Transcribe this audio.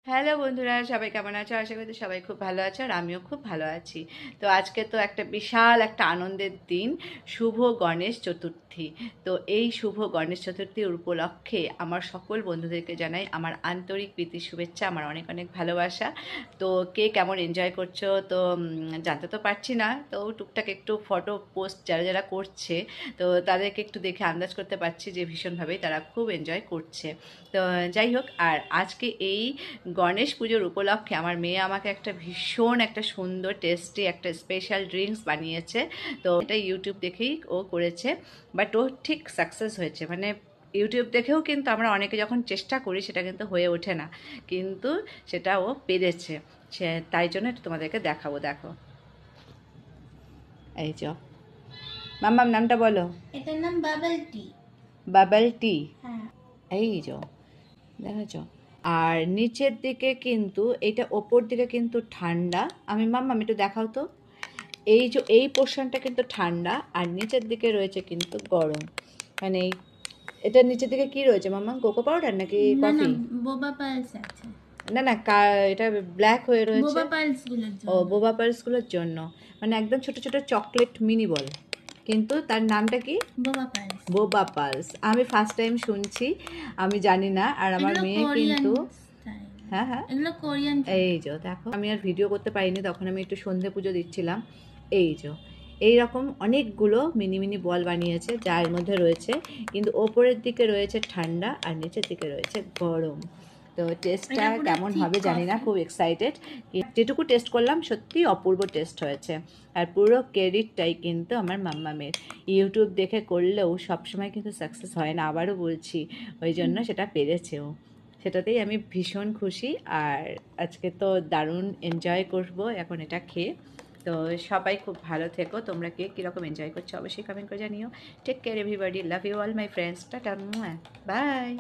Hello বন্ধুরা, সবাই কেমন আছো? আশা করি সবাই খুব ভালো আছো আর আমিও খুব ভালো আছি। তো আজকে তো একটা বিশাল একটা আনন্দের দিন, শুভ গণেশ চতুর্থী। তো এই শুভ গণেশ চতুর্থীর উপলক্ষে আমার সকল বন্ধুদেরকে জানাই আমার আন্তরিক প্রীতি শুভেচ্ছা, আমার অনেক অনেক ভালোবাসা। তো কে কেমন এনজয় করছো তো জানতে তো পারছি না, তো টুকটাক একটু ফটো পোস্ট যারা যারা করছে তো তাদেরকে একটু দেখে আন্দাজ করতে পারছি যে ভীষণভাবেই তারা খুব এনজয় করছে। তো যাই হোক, আর আজকে এই গণেশ পুজোর উপলক্ষে আমার মেয়ে আমাকে একটা ভীষণ একটা সুন্দর টেস্টি একটা স্পেশাল ড্রিঙ্কস বানিয়েছে। তো এটা ইউটিউব দেখেই ও করেছে, বাট ও ঠিক সাকসেস হয়েছে। মানে ইউটিউব দেখেও কিন্তু আমরা অনেকে যখন চেষ্টা করি সেটা কিন্তু হয়ে ওঠে না, কিন্তু সেটা ও পেরেছে। সে তাই জন্য এটা তোমাদেরকে দেখাবো, দেখো। এই যে মাম্মাম নামটা বলো। এটার নাম বাবল টি। বাবল টি। হ্যাঁ, এই যে দেখেছ, আর নিচের দিকে কিন্তু এটা ওপর দিকে কিন্তু ঠান্ডা। মাম্মাম একটু দেখাও তো। এই যে এই পোর্শনটা কিন্তু ঠান্ডা আর নিচের দিকে রয়েছে কিন্তু গরম। মানে এটার নিচের দিকে কি রয়েছে মাম্মা? কোকো পাউডার নাকি না না, কফি? বোবা পালস আছে। না না, এটা ব্ল্যাক হয়ে রয়েছে। বোবা পালস গুলোর ও, জন্য। বোবা পার্লসগুলোর জন্য। মানে একদম ছোট ছোট চকলেট মিনি বল, কিন্তু তার নামটা কি? বোবা পালস। বোবা পার্লস। আমি ফার্স্ট টাইম শুনছি, আমি জানি না। আর আমার এগুলো মেয়ে কোরিয়ান কিন্তু স্টাইল। হ্যাঁ হ্যাঁ, এগুলো কোরিয়ান। এই যে দেখো, আমি আর ভিডিও করতে পারিনি, তখন আমি একটু সন্ধে পুজো দিচ্ছিলাম। এই যে এইরকম অনেকগুলো মিনি মিনি বল বানিয়েছে, যার মধ্যে রয়েছে কিন্তু ওপরের দিকে রয়েছে ঠান্ডা আর নিচের দিকে রয়েছে গরম। তো টেস্টটা এটা পুরো কেমন ঠিক হবে জানি না, কফি। খুব এক্সাইটেড। যেটুকু টেস্ট করলাম সত্যি অপূর্ব টেস্ট হয়েছে। আর পুরো ক্রেডিটটাই কিন্তু আমার মাম্মামের। ইউটিউব দেখে করলেও সবসময় কিন্তু সাকসেস হয় না, আবারও বলছি। ওই জন্য সেটা পেরেছেও, সেটাতেই আমি ভীষণ খুশি। আর আজকে তো দারুণ এনজয় করব এখন এটা খেয়ে। তো সবাই খুব ভালো থেকো, তোমরা কে কীরকম এনজয় করছো অবশ্যই কমেন্ট করে জানিও। Take care everybody, love you all my friends, tata, by.